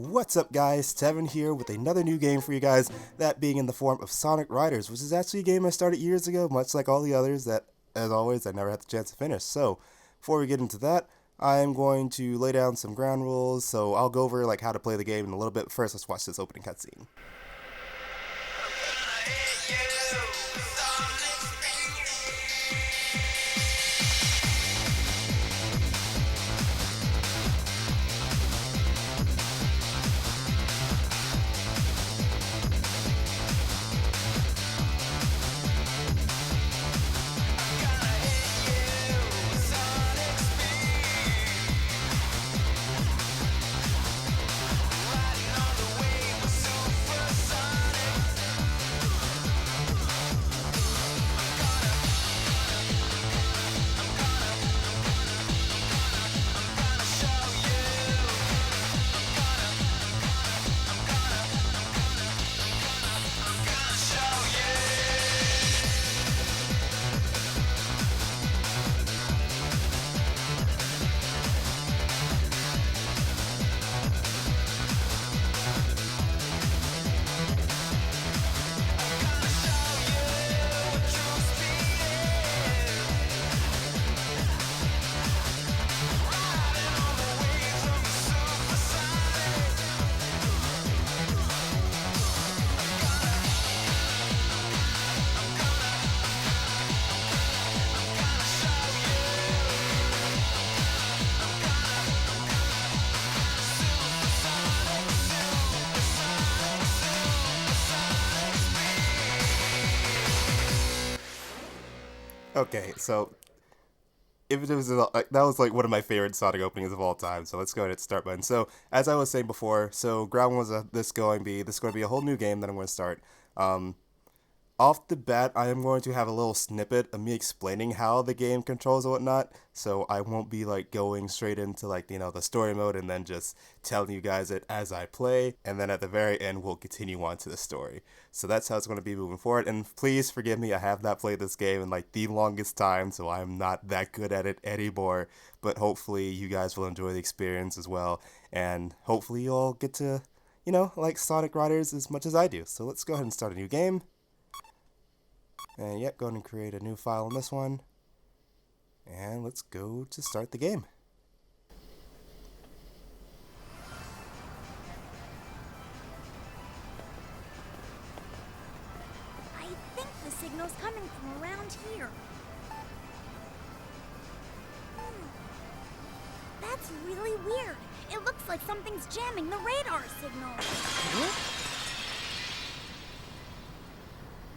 What's up guys, Tevin here with another new game for you guys, that being in the form of Sonic Riders, which is actually a game I started years ago, much like all the others that, as always, I never had the chance to finish. So, before we get into that, I'm going to lay down some ground rules, so I'll go over how to play the game in a little bit. First, let's watch this opening cutscene. Okay, so if it was that was one of my favorite Sonic openings of all time. So let's go ahead and start button. So as I was saying before, so ground was this going to be a whole new game that I'm going to start. Off the bat, I am going to have a little snippet of me explaining how the game controls and whatnot, so I won't be going straight into the story mode and then just telling you guys it as I play, and then at the very end we'll continue on to the story. So that's how it's going to be moving forward, and please forgive me, I have not played this game in the longest time, so I'm not that good at it anymore, but hopefully you guys will enjoy the experience as well, and hopefully you'll get to, like Sonic Riders as much as I do. So let's go ahead and start a new game. And yep, go ahead and create a new file on this one. And let's go to start the game. I think the signal's coming from around here. That's really weird. It looks like something's jamming the radar signal. Huh?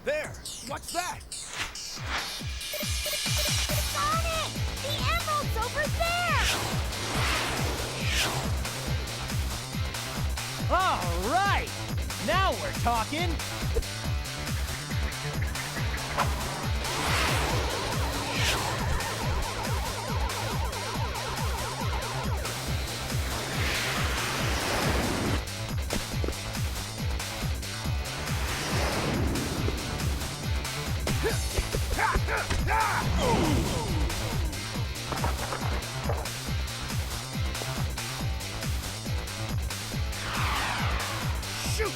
There! What's that? Sonic! The emerald's over there! All right! Now we're talking! Shoot!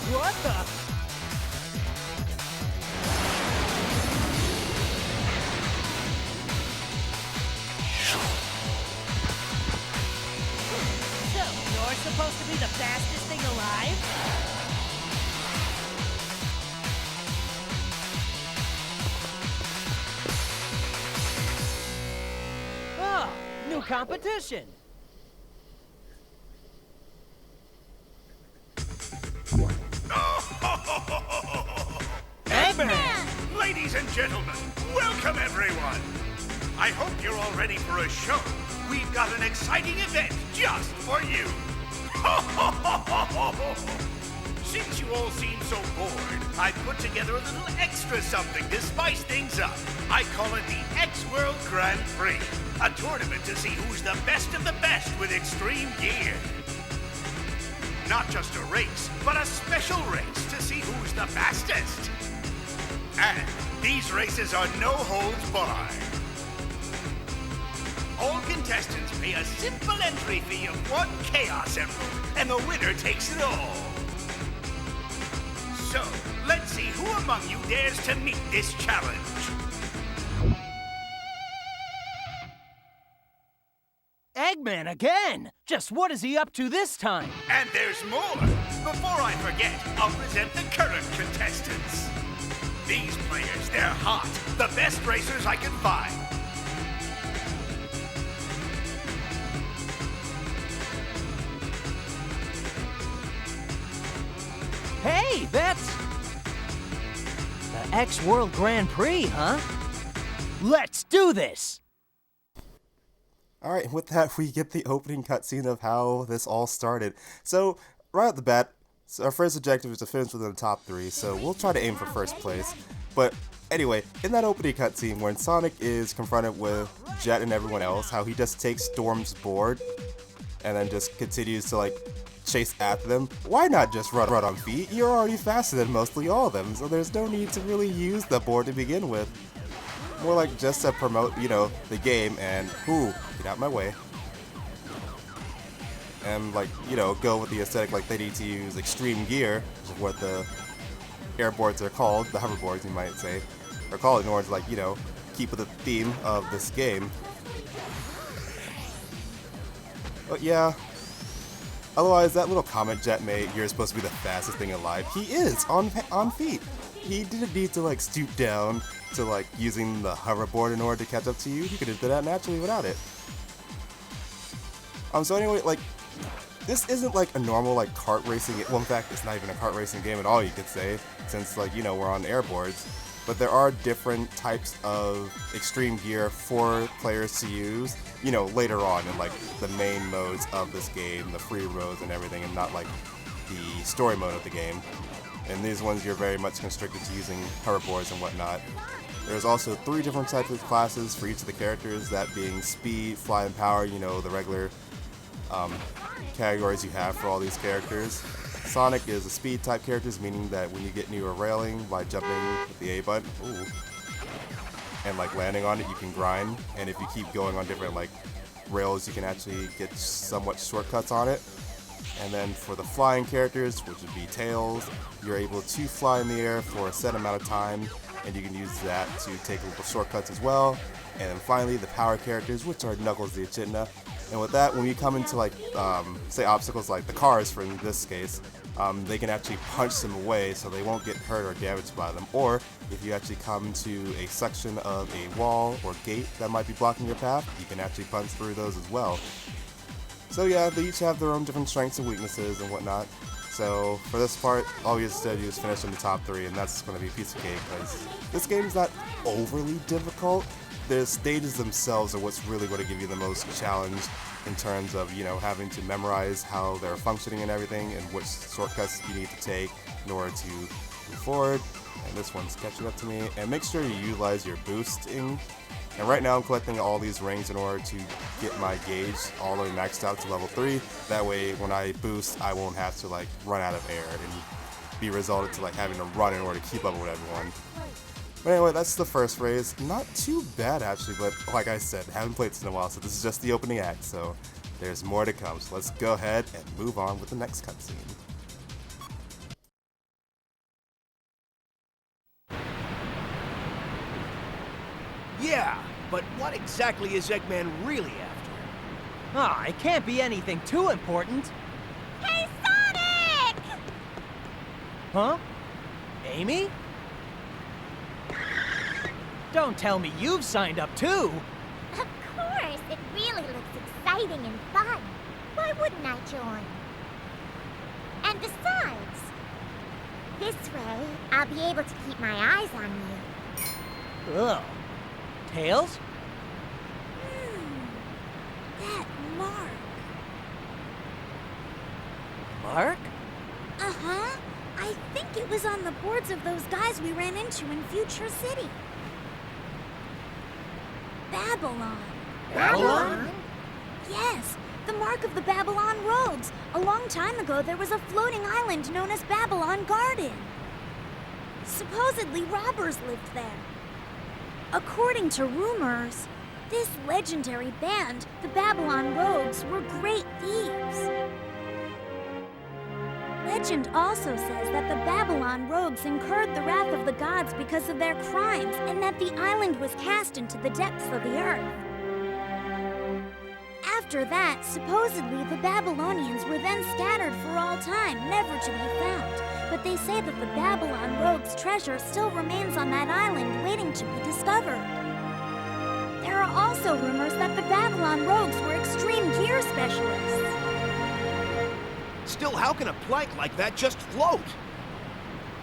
What the? So, you're supposed to be the fastest thing alive? Oh, new competition. Eggman! gentlemen, welcome everyone. I hope you're all ready for a show. We've got an exciting event just for you. Since you all seem so bored, I put together a little extra something to spice things up. I call it the X-World Grand Prix, a tournament to see who's the best of the best with extreme gear. Not just a race, but a special race to see who's the fastest. And these races are no holds barred. All contestants pay a simple entry fee of 1 Chaos Emerald, and the winner takes it all. So, let's see who among you dares to meet this challenge. Eggman again! Just what is he up to this time? And there's more. Before I forget, I'll present the current contestants. These players, they're hot. The best racers I can find. Hey, that's... the X-World Grand Prix, huh? Let's do this! Alright, with that, we get the opening cutscene of how this all started. So, right at the bat, our first objective is to finish within the top 3, so we'll try to aim for first place. But anyway, in that opening cutscene, when Sonic is confronted with Jet and everyone else, how he just takes Storm's board and then just continues to, like, chase after them. Why not just run on feet? You're already faster than mostly all of them, so there's no need to really use the board to begin with. More like just to promote, you know, the game and, ooh, get out my way. And, like, you know, go with the aesthetic like they need to use extreme gear, which is what the airboards are called, the hoverboards you might say, are called in order to, like, you know, keep with the theme of this game. But yeah, otherwise that little comment Jet made, you're supposed to be the fastest thing alive. He is, on feet. He didn't need to, like, stoop down to, like, using the hoverboard in order to catch up to you. He could have done that naturally without it. So anyway, like, this isn't like a normal, like, kart racing game. Well, in fact, it's not even a kart racing game at all, you could say, since, like, you know, we're on airboards. But there are different types of extreme gear for players to use, you know, later on in, like, the main modes of this game, the free roads and everything, and not, like, the story mode of the game. And these ones you're very much constricted to using hoverboards and whatnot. There's also 3 different types of classes for each of the characters, that being speed, fly, and power, you know, the regular categories you have for all these characters. Sonic is a speed type character, meaning that when you get near a railing by jumping with the A button, ooh, and like landing on it, you can grind, and if you keep going on different like rails, you can actually get somewhat shortcuts on it. And then for the flying characters, which would be Tails, you're able to fly in the air for a set amount of time, and you can use that to take little shortcuts as well. And then finally, the power characters, which are Knuckles the Echidna. And with that, when you come into like, say obstacles like the cars, for in this case, they can actually punch them away so they won't get hurt or damaged by them. Or if you actually come to a section of a wall or gate that might be blocking your path, you can actually punch through those as well. So yeah, they each have their own different strengths and weaknesses and whatnot. So for this part, all we have to do is finish in the top 3, and that's going to be a piece of cake, because this game's not overly difficult. The stages themselves are what's really going to give you the most challenge in terms of, you know, having to memorize how they're functioning and everything, and which shortcuts you need to take in order to move forward. And this one's catching up to me. And make sure you utilize your boosting. And right now I'm collecting all these rings in order to get my gauge all the way maxed out to level 3. That way when I boost, I won't have to like run out of air and be resulted to like having to run in order to keep up with everyone. But anyway, that's the first race. Not too bad actually, but like I said, haven't played this in a while, so this is just the opening act, so there's more to come. So let's go ahead and move on with the next cutscene. Yeah, but what exactly is Eggman really after? Ah, it can't be anything too important. Hey, Sonic! Huh? Amy? Don't tell me you've signed up too! Of course, it really looks exciting and fun. Why wouldn't I join? And besides, this way, I'll be able to keep my eyes on you. Ugh. Tails? That mark. Mark? Uh-huh. I think it was on the boards of those guys we ran into in Future City. Babylon. Babylon? Yes, the mark of the Babylon rogues. A long time ago, there was a floating island known as Babylon Garden. Supposedly, robbers lived there. According to rumors, this legendary band, the Babylon Rogues, were great thieves. Legend also says that the Babylon Rogues incurred the wrath of the gods because of their crimes, and that the island was cast into the depths of the earth. After that, supposedly the Babylonians were then scattered for all time, never to be found. But they say that the Babylon Rogues' treasure still remains on that island, waiting to be discovered. There are also rumors that the Babylon Rogues were extreme gear specialists. Still, how can a plank like that just float?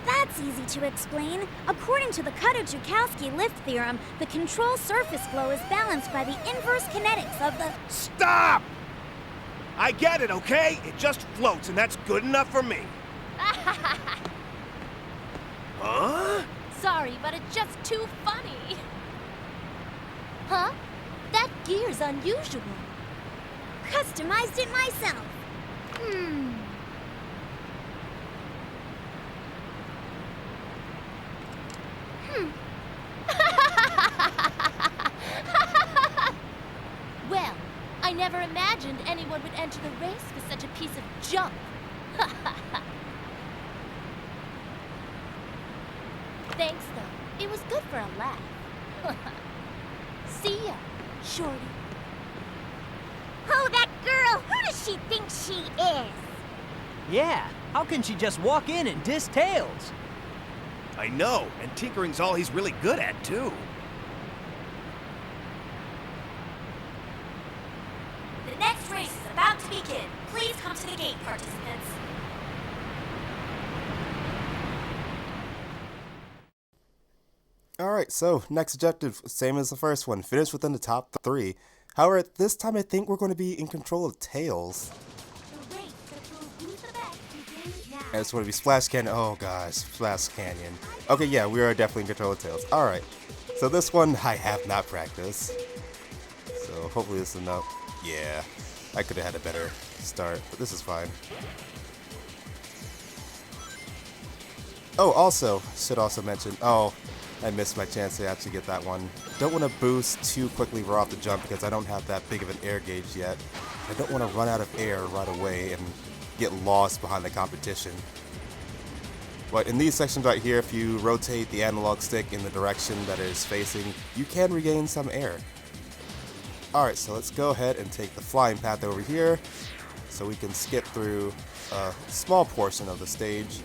That's easy to explain. According to the Cutter-Joukowski lift theorem, the control surface flow is balanced by the inverse kinetics of the... Stop! I get it, okay? It just floats, and that's good enough for me. Huh? Sorry, but it's just too funny. Huh? That gear's unusual. Customized it myself. Well, I never imagined anyone would enter the race with such a piece of junk. Thanks, though. It was good for a laugh. See ya, Shorty. Oh, that girl! Who does she think she is? Yeah, how can she just walk in and diss Tails? I know, and tinkering's all he's really good at, too. The next race is about to begin. Please come to the gate, participants. Alright, so next objective, same as the first one, finish within the top 3. However, this time I think we're going to be in control of Tails. The race that will who's the best begins now. And it's going to be Splash Canyon. Oh gosh, Splash Canyon. Okay, yeah, we are definitely in control of Tails. Alright, so this one I have not practiced. So hopefully this is enough. Yeah, I could have had a better start, but this is fine. Oh, also, should also mention, I missed my chance to actually get that one. Don't want to boost too quickly right off the jump because I don't have that big of an air gauge yet. I don't want to run out of air right away and get lost behind the competition. But in these sections right here, if you rotate the analog stick in the direction that it is facing, you can regain some air. Alright, so let's go ahead and take the flying path over here so we can skip through a small portion of the stage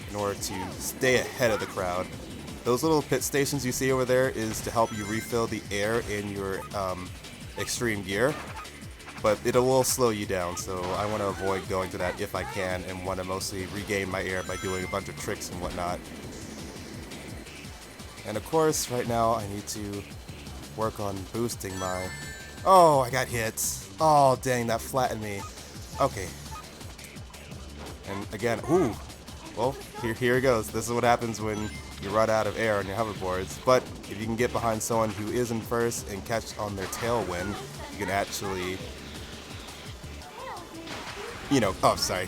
in order to stay ahead of the crowd. Those little pit stations you see over there is to help you refill the air in your extreme gear, but it will slow you down, so I want to avoid going to that if I can and want to mostly regain my air by doing a bunch of tricks and whatnot. And of course, right now I need to work on boosting my... Oh, I got hit. Oh, dang, that flattened me. Okay. And again, ooh. Well, here it goes. This is what happens when you run out of air on your hoverboards. But if you can get behind someone who is in first and catch on their tailwind, you can actually,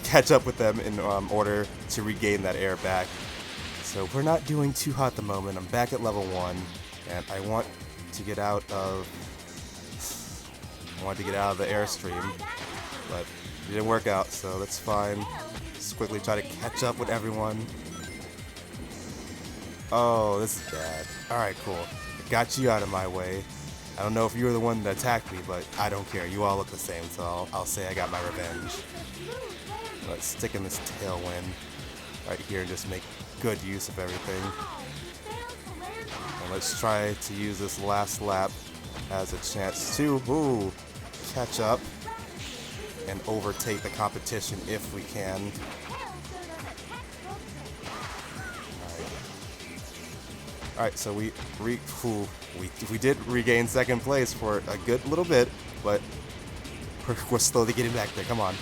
catch up with them in order to regain that air back. So we're not doing too hot at the moment. I'm back at level 1, and I want to get out of the airstream, but it didn't work out, so that's fine. Just quickly try to catch up with everyone. Oh, this is bad. Alright, cool. I got you out of my way. I don't know if you were the one that attacked me, but I don't care. You all look the same, so I'll say I got my revenge. Let's stick in this tailwind right here and just make good use of everything. And let's try to use this last lap as a chance to catch up and overtake the competition if we can. Alright. Alright, so we did regain second place for a good little bit, but we're slowly getting back there. Come on.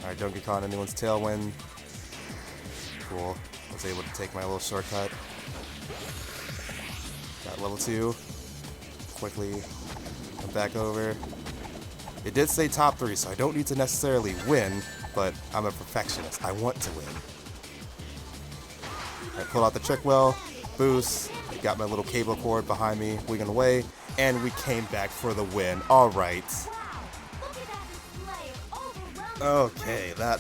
Alright, don't get caught in anyone's tailwind. Cool. I was able to take my little shortcut. Got level 2. Quickly come back over. It did say top 3, so I don't need to necessarily win, but I'm a perfectionist. I want to win. Alright, pulled out the trick well, boost, got my little cable cord behind me, wigging away, and we came back for the win. Alright. Okay, that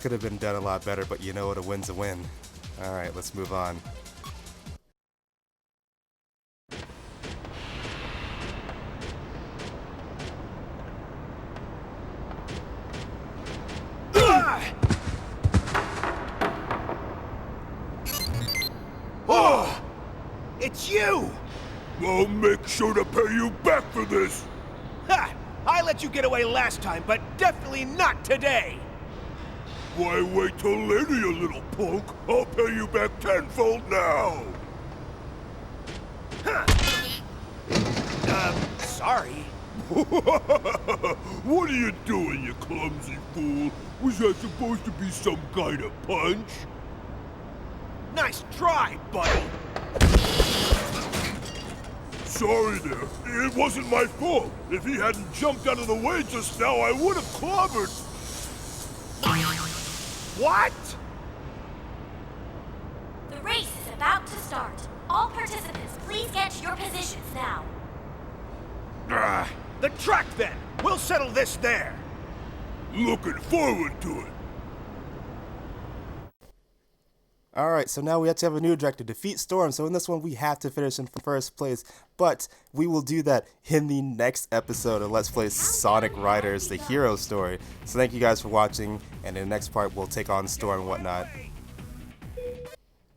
could have been done a lot better, but you know what, a win's a win. Alright, let's move on. Oh! It's you! I'll make sure to pay you back for this! Ha! I let you get away last time, but definitely not today! Why wait till later, you little punk? I'll pay you back tenfold now! Sorry. What are you doing, you clumsy fool? Was that supposed to be some kind of punch? Nice try, buddy! Sorry there. It wasn't my fault. If he hadn't jumped out of the way just now, I would have clobbered. What? The race is about to start. All participants, please get to your positions now. The track, then! We'll settle this there! Looking forward to it. Alright, so now we have to have a new director, Defeat Storm. So in this one, we have to finish in first place. But we will do that in the next episode of Let's Play Sonic Riders, the hero story. So thank you guys for watching, and in the next part, we'll take on Storm and whatnot.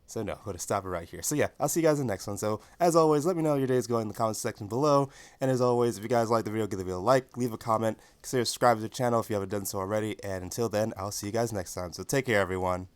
So no, we'll stop it right here. So yeah, I'll see you guys in the next one. So as always, let me know how your day is going in the comments section below. And as always, if you guys like the video, give the video a like, leave a comment, consider subscribing to the channel if you haven't done so already. And until then, I'll see you guys next time. So take care, everyone.